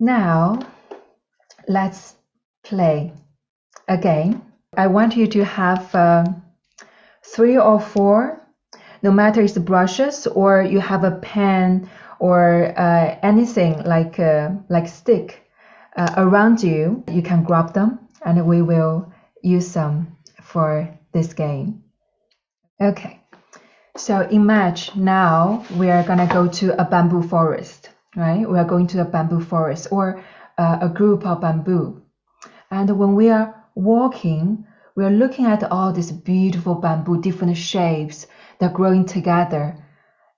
Now, let's play a game. I want you to have 3 or 4, no matter it's brushes or you have a pen or anything like stick around you. You can grab them and we will use them for this game. Okay, so imagine now we are gonna go to a bamboo forest, right? We are going to a bamboo forest or a group of bamboo. And when we are walking, we are looking at all these beautiful bamboo, different shapes that are growing together.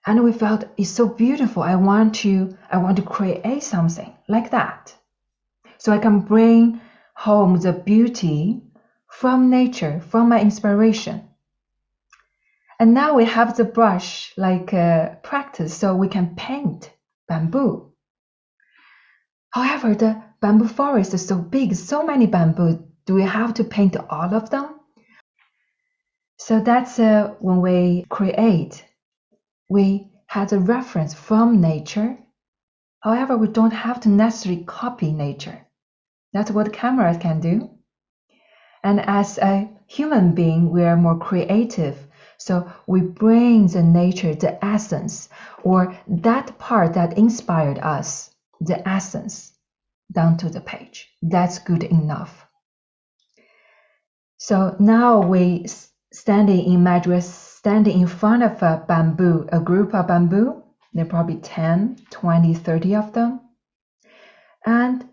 And we felt it's so beautiful. I want to create something like that. So I can bring home the beauty from nature, from my inspiration. And now we have the brush like practice, so we can paint bamboo. However, the bamboo forest is so big, so many bamboo. Do we have to paint all of them? So that's when we create, we had a reference from nature. However, we don't have to necessarily copy nature. That's what cameras can do. And as a human being, we are more creative. So we bring the nature, the essence, or that part that inspired us, the essence, down to the page. That's good enough. So now we're standing in front of a bamboo, a group of bamboo. There are probably 10, 20, 30 of them. And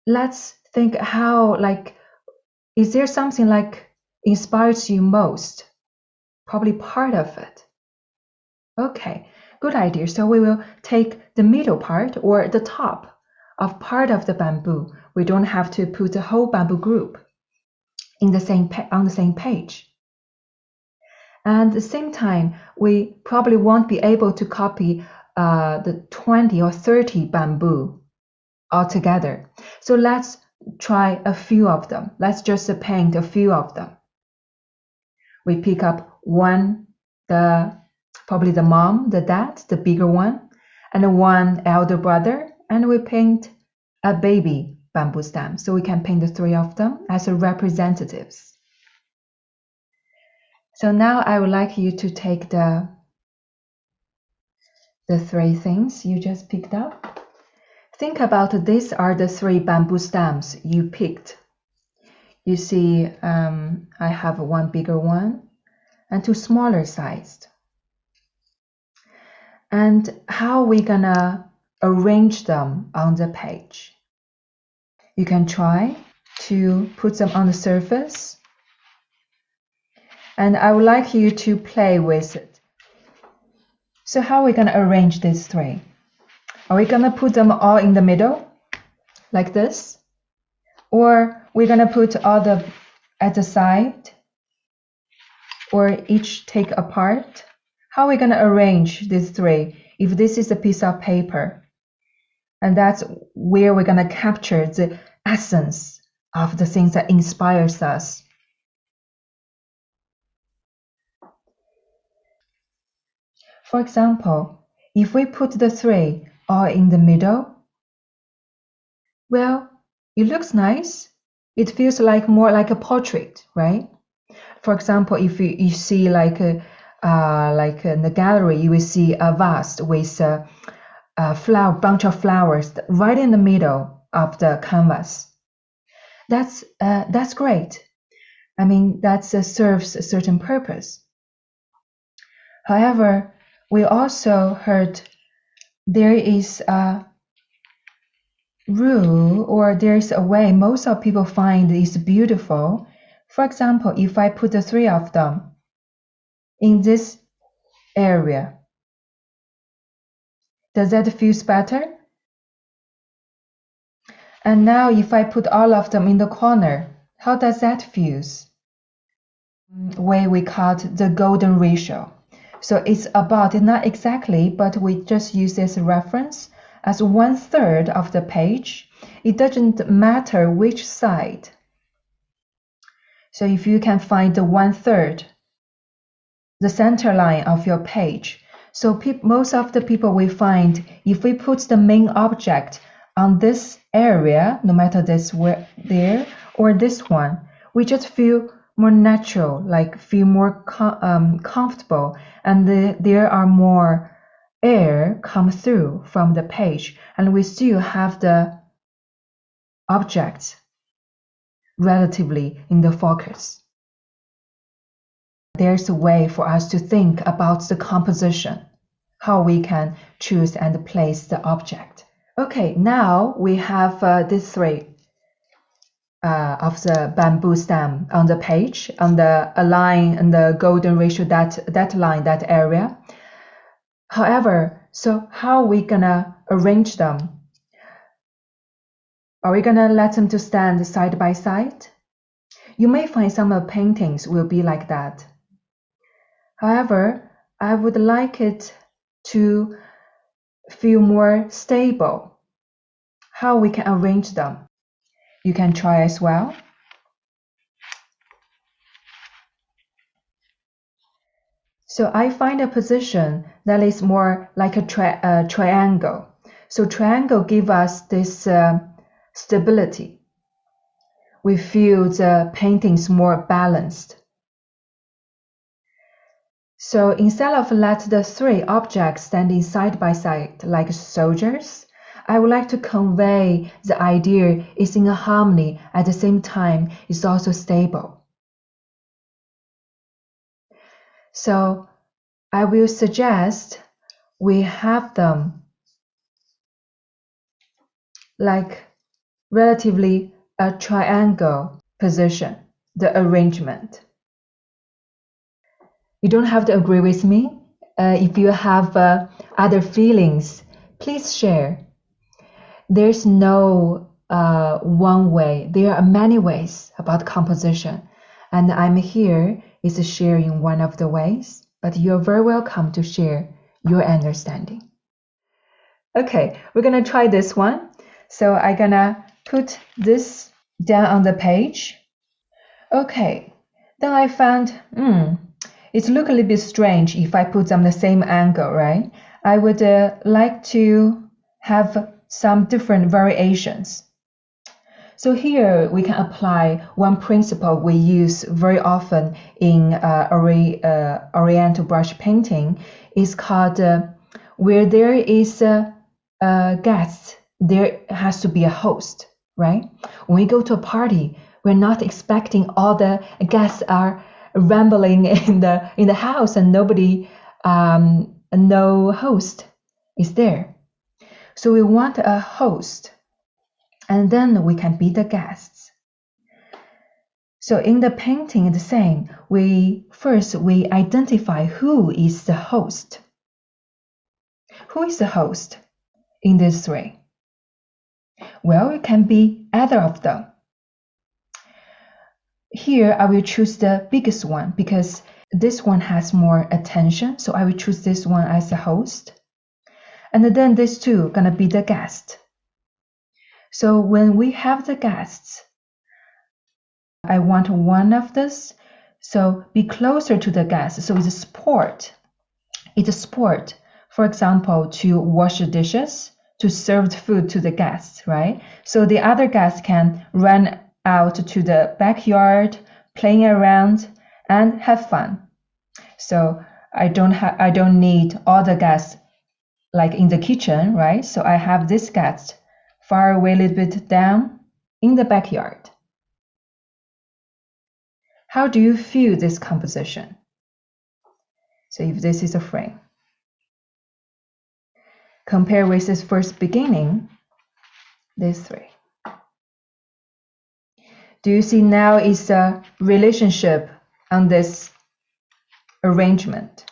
let's think how, is there something inspires you most? Probably part of it. Okay, good idea. So we will take the middle part or the top of part of the bamboo. We don't have to put the whole bamboo group on the same page. And at the same time, we probably won't be able to copy the 20 or 30 bamboo altogether. So let's try a few of them. Let's just paint a few of them. We pick up one, probably the mom, the dad, the bigger one, and one elder brother, and we paint a baby bamboo stem. So we can paint the 3 of them as representatives. So now I would like you to take the 3 things you just picked up. Think about these are the 3 bamboo stems you picked. You see, I have one bigger one and 2 smaller sized. And how are we gonna arrange them on the page? You can try to put them on the surface. And I would like you to play with it. So how are we gonna arrange these 3? Are we gonna put them all in the middle, like this? Or we're gonna put all at the side? Or each take apart? How are we gonna arrange these 3 if this is a piece of paper? And that's where we're gonna capture the essence of the things that inspires us. For example, if we put the 3 all in the middle, well, it looks nice. It feels more like a portrait, right? For example, if you see in the gallery, you will see a vase with a bunch of flowers right in the middle of the canvas. That's great. I mean, that serves a certain purpose. However, we also heard there is a rule, or there is a way most of people find is beautiful. For example, if I put the 3 of them in this area, does that feel better? And now if I put all of them in the corner, how does that feel? Way we call it the golden ratio. So it's about, not exactly, but we just use this reference as 1/3 of the page. It doesn't matter which side. So if you can find the 1/3, the center line of your page. So most of the people we find, if we put the main object on this area, no matter this where there or this one, we just feel more natural, like feel more comfortable, and there are more air come through from the page, and we still have the objects relatively in the focus. There's a way for us to think about the composition, how we can choose and place the object. Okay, now we have these three of the bamboo stem on the page, on the line and the golden ratio, that line, that area. However, so how are we gonna arrange them? Are we gonna let them to stand side by side? You may find some paintings will be like that. However, I would like it to feel more stable. How we can arrange them? You can try as well. So I find a position that is more like a triangle. So triangle give us this stability. We feel the paintings more balanced. So instead of let the three objects standing side by side like soldiers, I would like to convey the idea is in a harmony, at the same time it's also stable. So I will suggest we have them like relatively a triangle position, the arrangement. You don't have to agree with me. If you have other feelings, please share. There's no one way. There are many ways about composition, and I'm here is sharing one of the ways, but you're very welcome to share your understanding. Okay, we're gonna try this one. So I'm gonna put this down on the page. Okay, then I found, it looks a little bit strange if I put them the same angle, right? I would like to have some different variations. So here we can apply one principle we use very often in oriental brush painting. Is called where there is a guest, there has to be a host, right? When we go to a party, we're not expecting all the guests are rambling in the house and nobody, no host is there. So we want a host, and then we can be the guests. So in the painting, the same. First we identify who is the host. Who is the host in these three? Well, it can be either of them. Here I will choose the biggest one because this one has more attention. So I will choose this one as the host. And then these two are gonna be the guest. So when we have the guests, I want one of this. So be closer to the guest. So it's a sport. It's a sport. For example, to wash the dishes, to serve the food to the guests, right? So the other guests can run out to the backyard, playing around and have fun. So I don't need all the guests like in the kitchen, right? So I have this guest far away a little bit down in the backyard. How do you feel this composition? So if this is a frame, compare with this first beginning, these three. Do you see now is a relationship on this arrangement?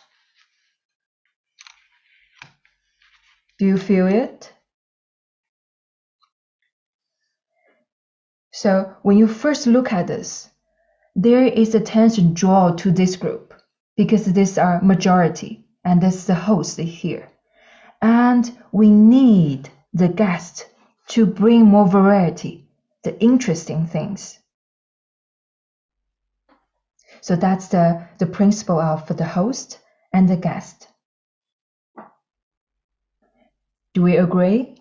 Do you feel it? So when you first look at this, there is attention drawn to this group because these are majority and this is the host here. And we need the guest to bring more variety, the interesting things. So that's the principle of the host and the guest. Do we agree?